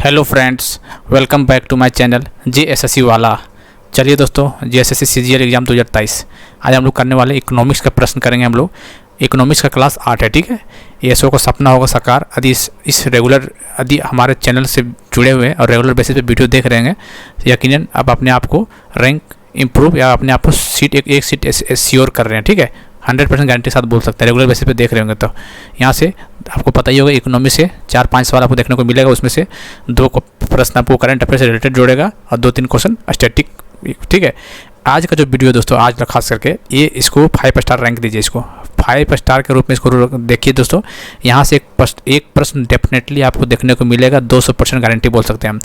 Hello friends, welcome back to my channel JSSC वाला। चलिए दोस्तों, JSSC CGL एग्ज़ाम 2023 आज हम लोग करने वाले इकोनॉमिक्स का प्रश्न करेंगे। हम लोग इकोनॉमिक्स का क्लास 8 है, ठीक है। ESO का सपना होगा साकार यदि इस रेगुलर यदि हमारे चैनल से जुड़े हुए और रेगुलर बेसिस पे वीडियो देख रहे हैं, यकीनन आप अपने आप को रैंक इम्प्रूव या अपने आप को सीट एक सीट श्योर कर रहे हैं, ठीक है। 100% गारंटी के साथ बोल सकते हैं, रेगुलर बेसिस पे देख रहे होंगे तो। यहाँ से आपको पता ही होगा इकोनॉमी से 4-5 सवाल आपको देखने को मिलेगा। उसमें से 2 प्रश्न आपको करंट अफेयर से रिलेटेड जोड़ेगा और 2-3 क्वेश्चन स्टैटिक, ठीक है। आज का जो वीडियो दोस्तों, आज का खास करके ये इसको 5 स्टार रैंक दीजिए। इसको 5 स्टार के रूप में इसको देखिए दोस्तों। यहाँ से एक प्रश्न डेफिनेटली आपको देखने को मिलेगा, 200% गारंटी बोल सकते हैं हम।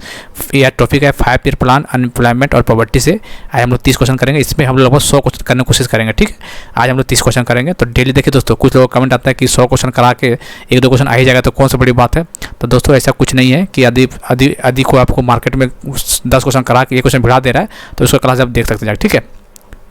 यह टॉपिक है 5 ईयर प्लान, अनएम्प्लॉयमेंट और पॉवर्टी से। आज हम लोग 30 क्वेश्चन करेंगे। इसमें हम लोग लगभग 100 क्वेश्चन करने की कोशिश करेंगे, ठीक है। आज हम लोग 30 क्वेश्चन करेंगे। तो डेली देखिए दोस्तों, कुछ लोगों का कमेंट आता है कि 100 क्वेश्चन करा के 1-2 क्वेश्चन आ ही जाएगा तो कौन सा बड़ी बात है। तो दोस्तों ऐसा कुछ नहीं है कि यदि को आपको मार्केट में 10 क्वेश्चन करा के 1 क्वेश्चन भिड़ा दे रहा है तो उसका क्लास आप देख सकते हैं, ठीक है।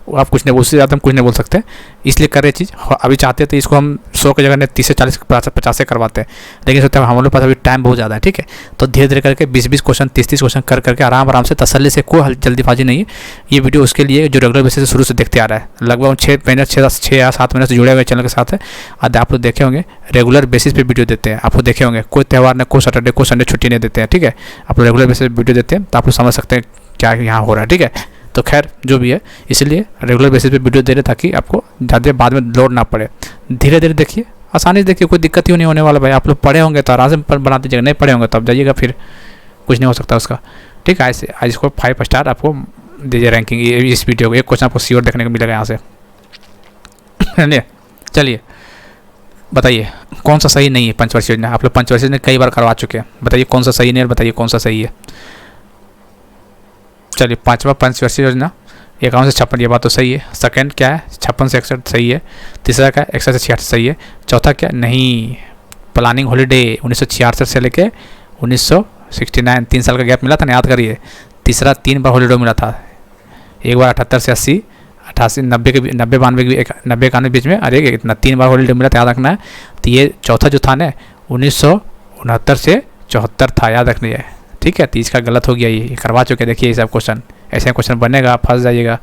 आप कुछ नहीं, उससे ज़्यादा हम कुछ नहीं बोल सकते, इसलिए कर रहे चीज़। अभी चाहते तो इसको हम 100 की जगह 30 से 40 50 से करवाते हैं, लेकिन सोचते हैं हम लोग पास अभी टाइम बहुत ज़्यादा है, ठीक है। तो धीरे धीरे करके 20-20 क्वेश्चन 30-30 क्वेश्चन कर करके आराम से तसल्ली से, कोई जल्दीबाजी नहीं है। ये वीडियो उसके लिए जो रेगुलर बेसिस से शुरू से देखते आ रहा है, लगभग 6 या 7 महीने से जुड़े हुए चैनल के साथ है। आज आप लोग देखे होंगे रेगुलर बेसिस पे वीडियो देते हैं, आपको देखे होंगे। कोई त्यौहार ने, कोई सैटरडे, कोई संडे छुट्टी नहीं देते हैं, ठीक है। आप लोग रेगुलर बेसिस पे वीडियो देते हैं तो आप लोग समझ सकते हैं क्या यहाँ हो रहा है, ठीक है। तो खैर जो भी है, इसलिए रेगुलर बेसिस पे वीडियो दे रहे ताकि आपको ज़्यादा बाद में लोड ना पड़े। धीरे धीरे देखिए, आसानी से देखिए, कोई दिक्कत ही नहीं होने वाला भाई। आप लोग पढ़े होंगे तो आराम से बना दीजिएगा, नहीं पढ़े होंगे तो आप जाइएगा, फिर कुछ नहीं हो सकता उसका, ठीक है। आज इसको 5 स्टार आपको दीजिए रैंकिंग। इस वीडियो को एक क्वेश्चन आपको श्योर देखने को मिलेगा यहाँ से। चलिए बताइए कौन सा सही नहीं है पंचवर्षीय योजना। आप लोग पंचवर्षीय योजना कई बार करवा चुके हैं, बताइए कौन सा सही नहीं है, बताइए कौन सा सही है। चलिए, 5वां पंचवर्षीय योजना 51 से 56, ये बात तो सही है। सेकंड क्या है, 56 से 61 सही है। तीसरा क्या है, 61 से 66 सही है। चौथा क्या, नहीं, प्लानिंग हॉलीडे 1966 से लेके 1969, 3 साल का गैप मिला था ना, याद करिए। तीसरा 3 बार हॉलीडे मिला था, एक बार 78 से 80, 88, 90 के 90-92 बीच में, अरे इतना 3 बार हॉलीडे मिला था, याद रखना है। तो ये चौथा जो था ना 1969 से 74 था, याद रखना है, ठीक है। 30 का गलत हो गया, ये करवा चुके। देखिए ये सब क्वेश्चन, ऐसे क्वेश्चन बनेगा, आप फंस जाइएगा।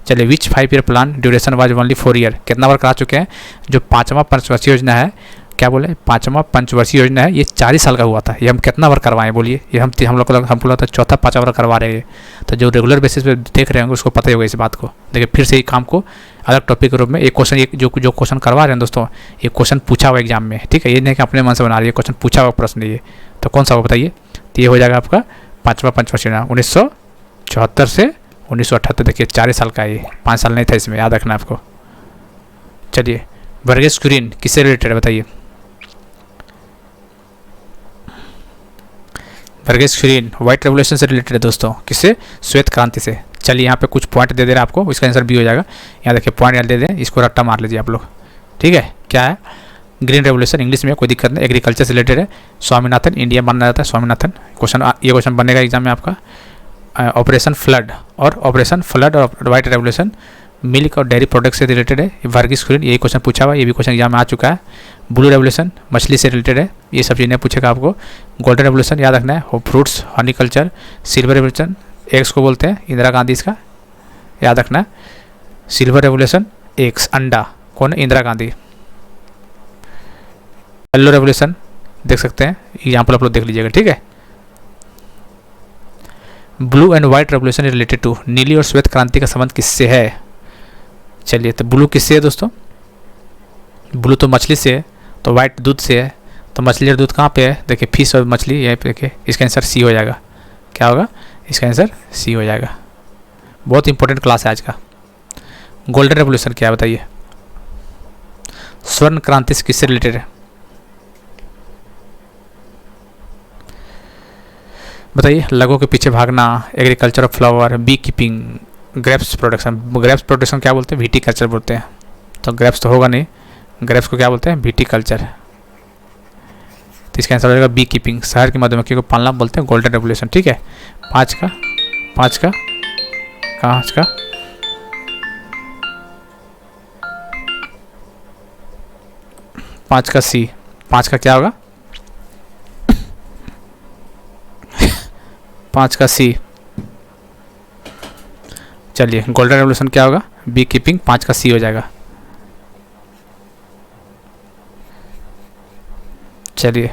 चलिए, विच 5 year plan duration was only 4 year, कितना बार करा चुके हैं। जो 5वां पंचवर्षीय योजना है, क्या बोले, 5वां पंचवर्षीय योजना है, ये 40 साल का हुआ था। ये हम कितना बार करवाएं बोलिए। ये हम लोग हमको लगता है 4था-5वां बार करवा रहे हैं। तो जो रेगुलर बेसिस पे देख रहे होंगे उसको पता ही होगा इस बात को। देखिए फिर से ही काम को अलग टॉपिक के रूप में एक क्वेश्चन, जो क्वेश्चन करवा रहे हैं दोस्तों, ये क्वेश्चन पूछा हुआ एग्जाम में, ठीक है। ये नहीं कि अपने मन से बना रही है, क्वेश्चन पूछा हुआ प्रश्न ये। तो कौन सा हो बताइए। तो ये हो जाएगा आपका 5वां पंचवर्षीय योजना 1974 से 1978। देखिए 40 साल का है, ये 5 साल नहीं था इसमें, याद रखना आपको। चलिए, वर्गीस कुरियन किससे रिलेटेड है बताइए। वर्गीस कुरियन व्हाइट रेवोल्यूशन से रिलेटेड है दोस्तों। किससे, श्वेत क्रांति से। चलिए यहाँ पे कुछ पॉइंट दे दे रहा है आपको, इसका आंसर भी हो जाएगा। यहाँ देखिए पॉइंट दे दें, इसको रट्टा मार लीजिए आप लोग, ठीक है। क्या है, ग्रीन रेवोल्यूशन, इंग्लिश में कोई दिक्कत नहीं, एग्रीकल्चर से रिलेटेड है। स्वामीनाथन, इंडिया माना जाता है स्वामीनाथन। ये क्वेश्चन बनेगा एग्जाम में आपका। ऑपरेशन फ्लड और व्हाइट रेवोल्यूशन, मिल्क और डेयरी प्रोडक्ट से रिलेटेड है। वर्गीस कुरियन, यही क्वेश्चन पूछा हुआ, ये भी क्वेश्चन एग्जाम में आ चुका है। ब्लू रेवोल्यूशन मछली से रिलेटेड है, ये सब चीज़ें पूछेगा आपको। गोल्डन रेवोल्यूशन याद रखना है, fruits, horticulture. Silver revolution eggs को बोलते हैं, इंदिरा गांधी, इसका याद रखना है। सिल्वर रेवोल्यूशन एग्स, अंडा, कौन है, इंदिरा गांधी। येलो रेवोल्यूशन देख सकते हैं, यहाँ पर आप लोग देख लीजिएगा, ठीक है। Blue and white revolution related to, नीली और श्वेत क्रांति का संबंध किससे है। चलिए, तो ब्लू किससे है दोस्तों, ब्लू तो मछली से है, तो व्हाइट दूध से है। तो मछली और दूध कहाँ पे है, देखिए फिश और मछली, यहीं पे देखिए। इसका आंसर सी हो जाएगा। क्या होगा, इसका आंसर सी हो जाएगा। बहुत इंपॉर्टेंट क्लास है आज का। गोल्डन रेवोल्यूशन क्या है बताइए। स्वर्ण क्रांति से किससे रिलेटेड है बताइए। लगों के पीछे भागना, agriculture of flower, bee keeping, grapes production. Grapes production क्या बोलते हैं, विटीकल्चर बोलते हैं। तो ग्रेप्स तो होगा नहीं, ग्रेप्स को क्या बोलते हैं, विटीकल्चर। तो इसका आंसर हो जाएगा बी कीपिंग, शहर की मधुमक्खी को पालना बोलते हैं गोल्डन रेवोल्यूशन, ठीक है। 5 का सी, 5 का क्या होगा 5 का सी। चलिए गोल्डन रेवोल्यूशन क्या होगा, बी कीपिंग, 5 का सी हो जाएगा। चलिए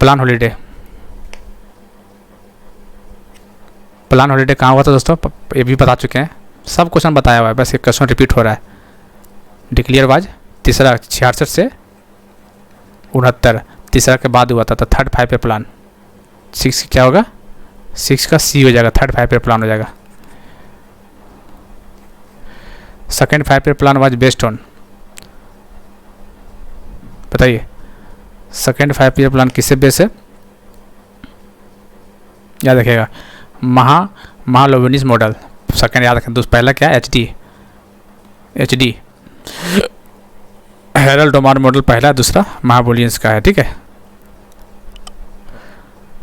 प्लान हॉलीडे, प्लान हॉलीडे कहाँ हुआ था दोस्तों, ये भी बता चुके हैं, सब क्वेश्चन बताया हुआ है, बस एक क्वेश्चन रिपीट हो रहा है। डिक्लियर वाज तीसरा 66 से 69, तीसरा के बाद हुआ था, तो थर्ड 5 ईयर प्लान। 6 क्या होगा, 6 का सी हो जाएगा, थर्ड 5 ईयर प्लान हो जाएगा। Second 5 year plan was based on, बताइए सेकेंड 5 ईयर प्लान किससे बेस है, याद रखिएगा, महालोवेनिस मॉडल। सेकेंड याद रखें दोस्त, पहला क्या, H D Harrod Domar model पहला, दूसरा महाबोलियंस का है, ठीक है।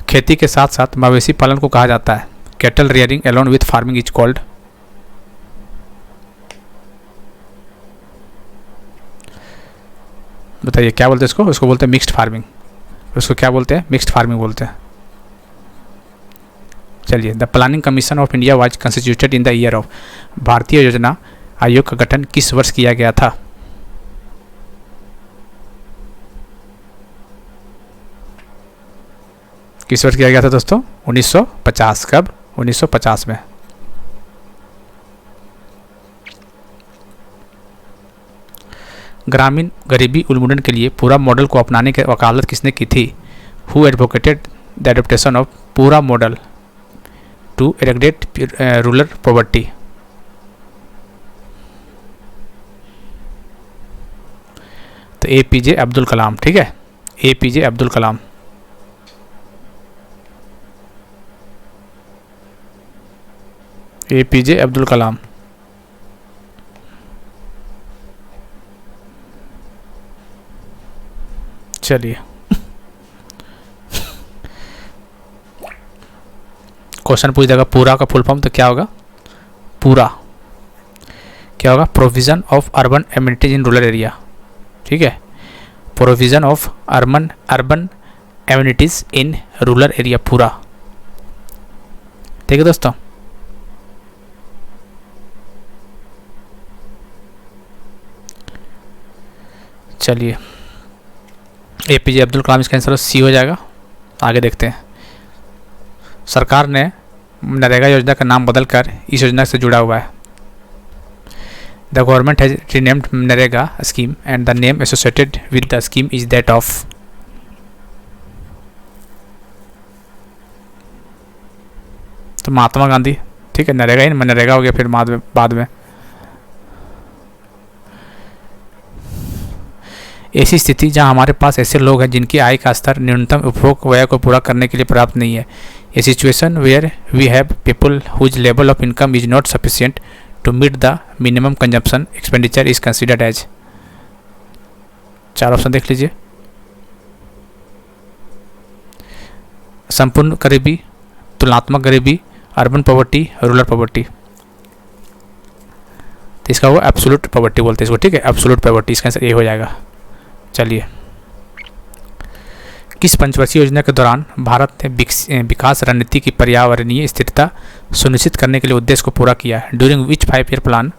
खेती के साथ साथ मवेशी पालन को कहा जाता है, cattle rearing alone with farming is called, बताइए क्या बोलते हैं इसको, उसको बोलते हैं मिक्स्ड फार्मिंग, उसको क्या बोलते हैं, मिक्स्ड फार्मिंग बोलते हैं। चलिए the planning commission of India was constituted in the year of, भारतीय योजना आयोग का गठन किस वर्ष किया गया था, किस वर्ष किया गया था दोस्तों, 1950। कब, 1950 में। ग्रामीण गरीबी उन्मूलन के लिए पूरा मॉडल को अपनाने की वकालत किसने की थी, who advocated the adaptation of पूरा मॉडल टू एरेगेट रूरल पॉवर्टी, तो APJ अब्दुल कलाम, ठीक है, APJ अब्दुल कलाम। APJ अब्दुल कलाम। चलिए क्वेश्चन पूछ देगा पूरा का फुल फॉर्म, तो क्या होगा, पूरा क्या होगा, provision of urban amenities in rural area, ठीक है, provision of urban amenities in rural area, पूरा, ठीक है दोस्तों। चलिए APJ अब्दुल कलाम, इसका आंसर सी हो जाएगा। आगे देखते हैं, सरकार ने नरेगा योजना का नाम बदलकर इस योजना से जुड़ा हुआ है, the government has renamed NREGA scheme and the name associated with the scheme is that of, तो महात्मा गांधी, ठीक है, नरेगा ही मनरेगा हो गया फिर बाद में। ऐसी स्थिति जहां हमारे पास ऐसे लोग हैं जिनकी आय का स्तर न्यूनतम उपभोग व्यय को पूरा करने के लिए पर्याप्त नहीं है, a situation where we have people whose level of income is not sufficient to meet the minimum consumption expenditure is considered as, 4 option देख लीजिए, संपूर्ण गरीबी, तुलनात्मक गरीबी, अर्बन पॉवर्टी, रूरल पॉवर्टी, तो इसका वो एब्सोल्यूट पॉवर्टी बोलते हैं इसको, ठीक है, एब्सोल्यूट पॉवर्टी, इसका आंसर ए हो जाएगा। चलिए किस पंचवर्षीय योजना के दौरान भारत ने विकास रणनीति की पर्यावरणीय स्थिरता सुनिश्चित करने के लिए उद्देश्य को पूरा किया है, during which 5 year plan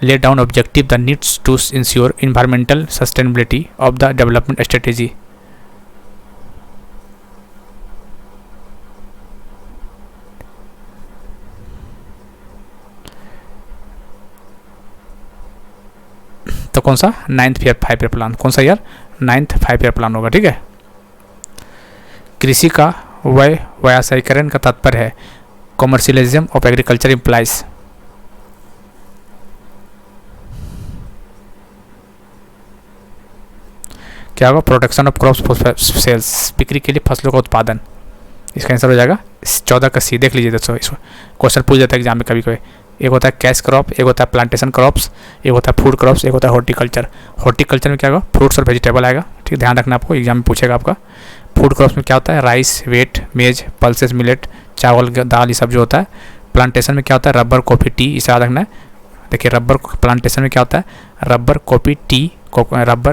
lay down objective the needs to ensure environmental sustainability of the development strategy, तो कौन सा, 9th 5 ईयर प्लान, कौन सा ईयर, 9th 5 ईयर प्लान होगा, ठीक है। कृषि का व्यावसायीकरण का तात्पर्य है, कॉमर्शियलिज्म ऑफ एग्रीकल्चर इम्प्लाइज, क्या होगा, production of crops for sales, बिक्री के लिए फसलों का उत्पादन, इसका आंसर हो जाएगा 14 का सी। देख लीजिए दोस्तों, इसको क्वेश्चन पूछ जाता है एग्जाम में कभी कभी, एक होता है कैश क्रॉप, एक होता है प्लांटेशन क्रॉप्स, एक होता है फूड क्रॉप्स, एक होता है हॉर्टिकल्चर। हॉर्टिकल्चर में क्या होगा, फ्रूट्स और वेजिटेबल आएगा, ठीक, ध्यान रखना आपको, एग्जाम में पूछेगा आपका। फूड क्रॉप्स में क्या होता है, राइस, वेट, मेज, पल्सेस, मिलेट, चावल, दाल, ये सब जो होता है। प्लांटेशन में क्या होता है, रबर, कॉफ़ी, टी, इसे याद रखना है। देखिए रबर प्लांटेशन में क्या होता है, rubber,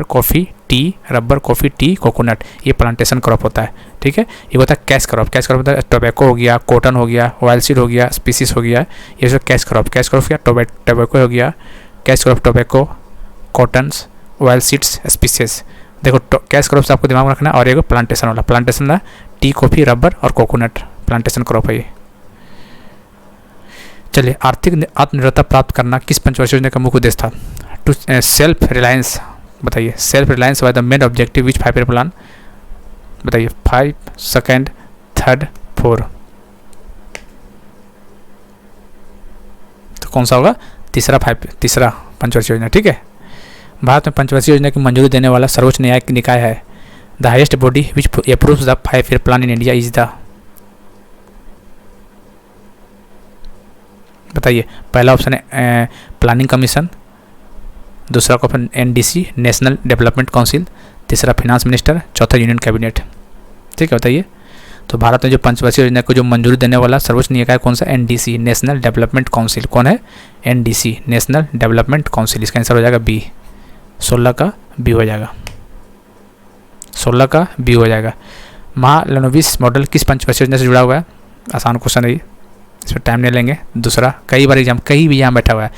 coffee, T, rubber, coffee, T, coconut, ये प्लांटेशन क्रॉप होता है। ठीक है, ये होता है कैश क्रॉप। कैश क्रॉप होता है टोबैको हो गया, कॉटन हो गया, ऑयल सीड हो गया, स्पीसीज हो गया, ये सब कैश क्रॉप। कैश क्रॉप क्या, टोबैको हो गया, cash crop tobacco, cottons, oil seeds, species. देखो कैश क्रॉप से आपको दिमाग में रखना है। और एक प्लांटेशन वाला, प्लांटेशन ना टी, कॉफ़ी, रबर और कोकोनट, प्लांटेशन क्रॉप है ये। चलिए, आर्थिक आत्मनिर्भरता प्राप्त करना किस पंचवर्षीय योजना का मुख्य उद्देश्य था? टू सेल्फ रिलायंस, बताइए। Self reliance was the main objective which 5 year plan, बताइए। 5, सेकेंड, थर्ड, 4, तो कौन सा होगा? तीसरा पंचवर्षीय योजना। ठीक है, भारत में पंचवर्षीय योजना की मंजूरी देने वाला सर्वोच्च न्यायिक निकाय है। The highest body which approves the 5 year plan in India is the, बताइए। पहला ऑप्शन है प्लानिंग कमीशन, दूसरा option NDC, national development council, तीसरा फाइनेंस मिनिस्टर, चौथा यूनियन कैबिनेट। ठीक है, बताइए। तो भारत में जो पंचवर्षीय योजना को जो मंजूरी देने वाला सर्वोच्च निकाय कौन सा? NDC, national development council. कौन है? NDC, national development council. इसका आंसर हो जाएगा बी, 16 का बी हो जाएगा, 16 का बी हो जाएगा। महालनोबिस मॉडल किस पंचवर्षीय योजना से जुड़ा हुआ है? आसान क्वेश्चन है, इसमें टाइम नहीं लेंगे। दूसरा, कई बार एग्जाम, कहीं भी एग्जाम बैठा हुआ है,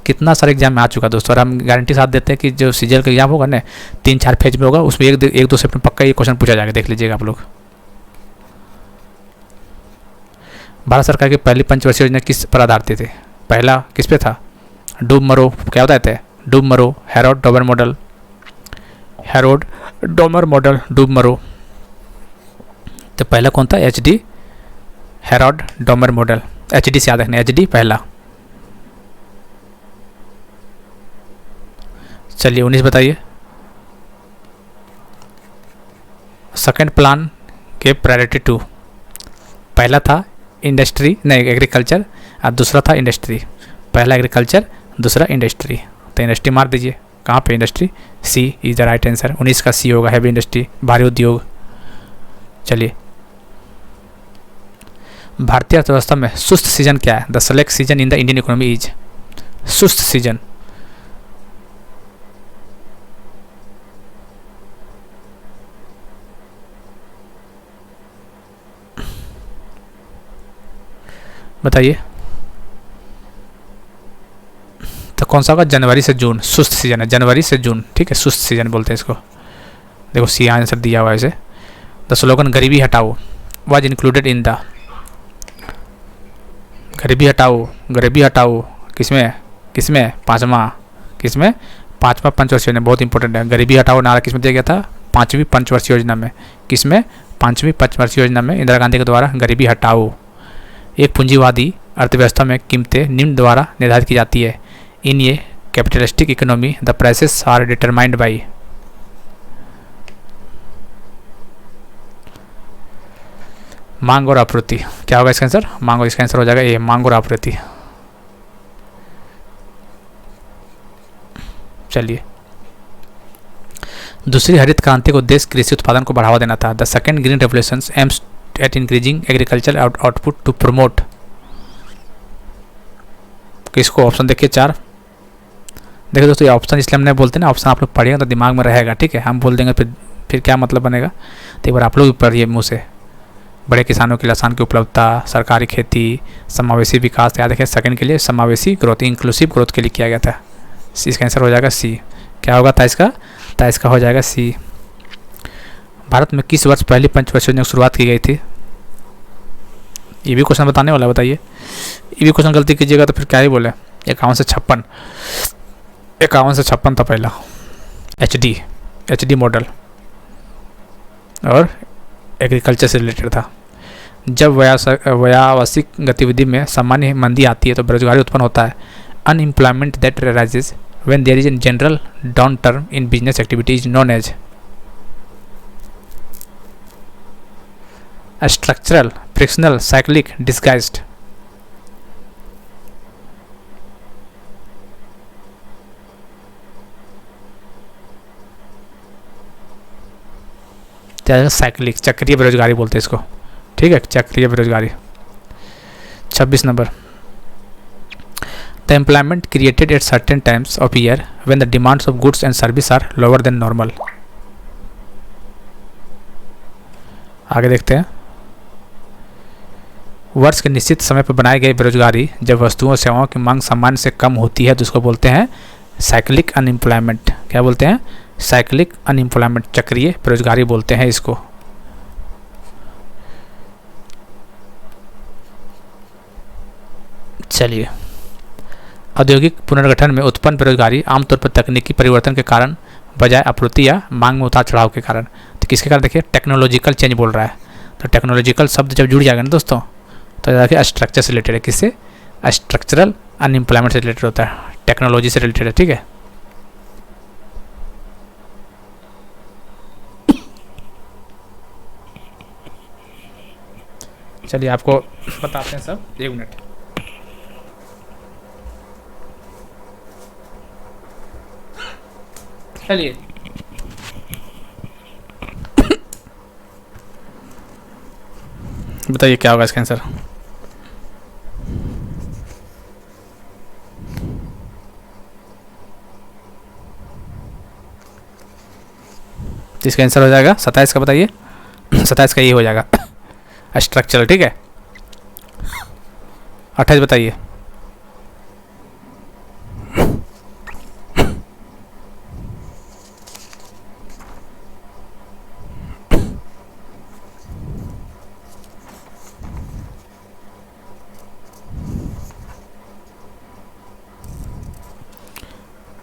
कितना सारे एग्जाम में आ चुका है दोस्तों। और हम गारंटी साथ देते हैं कि जो सीजीएल का एग्जाम होगा ना 3-4 फेज में होगा, उसमें एक दो सेट में पक्का ये क्वेश्चन पूछा जाएगा, देख लीजिएगा आप लोग। भारत सरकार की पहली पंचवर्षीय योजना किस पर आधारित थी? पहला किस पे था? डूब मरो, क्या बताते हैं? डूब मरो, Herod Domar model, Herod Domar model, डूब मरो। तो पहला कौन था? HD, Herod Domar model. HD से याद रखना, HD पहला। चलिए 19 बताइए। सेकंड प्लान के प्रायोरिटी 2, पहला था इंडस्ट्री, नहीं एग्रीकल्चर, और दूसरा था इंडस्ट्री। पहला एग्रीकल्चर, दूसरा इंडस्ट्री। तो इंडस्ट्री मार दीजिए, कहाँ पे industry? C is the right answer. 19 का सी होगा, हैवी इंडस्ट्री, भारी उद्योग। चलिए, भारतीय अर्थव्यवस्था में सुस्त सीजन क्या है? The select season in the Indian economy is, सुस्त सीजन। बताइए, तो कौन सा होगा? जनवरी से जून, सुस्त सीजन है, जनवरी से जून। ठीक है, सुस्त सीजन बोलते हैं इसको। देखो सी आंसर दिया हुआ है इसे। द स्लोगन गरीबी हटाओ वाज इंक्लूडेड इन द, गरीबी हटाओ, गरीबी हटाओ किसमें? किसमें? किसमें? पाँचवा पंचवर्षीय योजना, बहुत इंपॉर्टेंट है। गरीबी हटाओ नारा किसमें दिया गया था? 5वीं पंचवर्षीय योजना में। किसमें? 5वीं पंचवर्षीय योजना में, इंदिरा गांधी के द्वारा गरीबी हटाओ। एक पूंजीवादी अर्थव्यवस्था में कीमतें निम्न द्वारा निर्धारित की जाती है। इन ये capitalistic economy the prices are determined by, मांग और आपूर्ति। क्या होगा इसका आंसर? मांग। और इसका आंसर हो जाएगा ए, मांग और आपूर्ति। चलिए, दूसरी हरित क्रांति का उद्देश्य कृषि उत्पादन को बढ़ावा देना था। The second green revolution aims at increasing agriculture output to promote, किसको? ऑप्शन देखिए 4। देखिए दोस्तों, ये ऑप्शन इसलिए हमने बोलते हैं ना, ऑप्शन आप लोग पढ़िएगा तो दिमाग में रहेगा। ठीक है, हम बोल देंगे फिर क्या मतलब बनेगा। तो एक बार आप लोग भी पढ़िए मुँह से। बड़े किसानों के लिए आसान की उपलब्धता, सरकारी खेती, समावेशी विकास। याद रखें, सेकंड के लिए समावेशी ग्रोथ, इंक्लूसिव ग्रोथ के लिए किया गया था। इसका आंसर हो जाएगा सी। क्या होगा था इसका? तो इसका हो जाएगा सी। भारत में किस वर्ष पहली पंचवर्षीय योजना की शुरुआत की गई थी? ये भी क्वेश्चन बताने वाला है, बताइए। ये भी क्वेश्चन गलती कीजिएगा तो फिर क्या ही बोले। 51 से 56 था पहला। HD मॉडल और एग्रीकल्चर से रिलेटेड था। जब व्यावसायिक गतिविधि में सामान्य मंदी आती है तो बेरोजगारी उत्पन्न होता है। Unemployment that rises when there is in general downturn in business activity is known as structural, frictional, cyclic, disguised. Cyclic, चक्रीय बेरोजगारी बोलते हैं इसको। ठीक है, चक्रीय बेरोजगारी। 26 number, the employment created at certain times of year when the demands of goods and service are lower than normal. आगे देखते हैं। वर्ष के निश्चित समय पर बनाई गई बेरोजगारी जब वस्तुओं और सेवाओं की मांग सामान्य से कम होती है तो उसको बोलते हैं साइक्लिक अनएम्प्लॉयमेंट। क्या बोलते हैं? साइक्लिक अनएम्प्लॉयमेंट, चक्रीय बेरोजगारी बोलते हैं इसको। चलिए, औद्योगिक पुनर्गठन में उत्पन्न बेरोजगारी आमतौर पर तकनीकी परिवर्तन के कारण बजाय आपूर्ति या मांग में उतार चढ़ाव के कारण। तो किसके कारण? देखिए, टेक्नोलॉजिकल चेंज बोल रहा है। तो टेक्नोलॉजिकल शब्द जब जुड़ जाएगा ना दोस्तों तो देखिए स्ट्रक्चर से रिलेटेड है। किससे? स्ट्रक्चरल अनएम्प्लॉयमेंट से रिलेटेड होता है, टेक्नोलॉजी से रिलेटेड है। ठीक है, चलिए आपको बताते हैं सब, 1 मिनट। चलिए बताइए क्या होगा इसका आंसर। इसका आंसर हो जाएगा 27 का, बताइए। 27 का ये हो जाएगा स्ट्रक्चरल। ठीक है, 28 बताइए।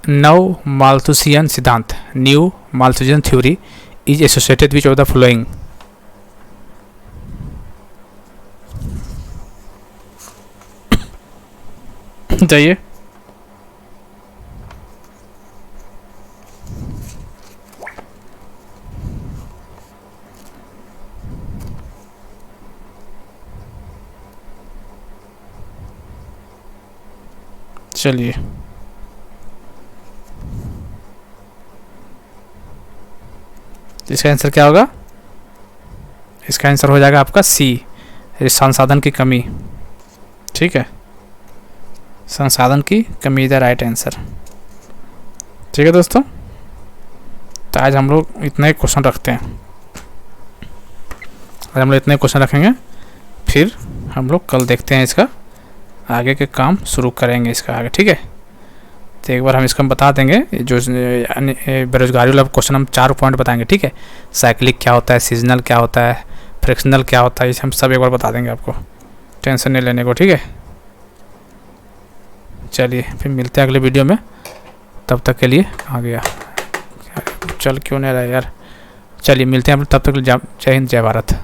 नव माल्थुसियन सिद्धांत, new Malthusian theory is associated which of the following. चाहिए चलिए इसका आंसर क्या होगा? इसका आंसर हो जाएगा आपका सी, संसाधन की कमी। ठीक है, संसाधन की कमी इज द राइट आंसर। ठीक है दोस्तों, तो आज हम लोग इतने क्वेश्चन रखते हैं। आज हम लोग इतने क्वेश्चन रखेंगे, फिर हम लोग कल देखते हैं इसका आगे के काम शुरू करेंगे इसका आगे। ठीक है, तो एक बार हम इसको बता देंगे, जो बेरोजगारी वाला क्वेश्चन हम 4 पॉइंट बताएंगे। ठीक है, साइक्लिक क्या होता है, सीजनल क्या होता है, फ्रिक्शनल क्या होता है, इसे हम सब एक बार बता देंगे आपको, टेंशन नहीं लेने को। ठीक है, चलिए फिर मिलते हैं अगले वीडियो में। तब तक के लिए आ गया, चल क्यों नहीं रहा यार। चलिए मिलते हैं तब तक। जय हिंद, जय भारत।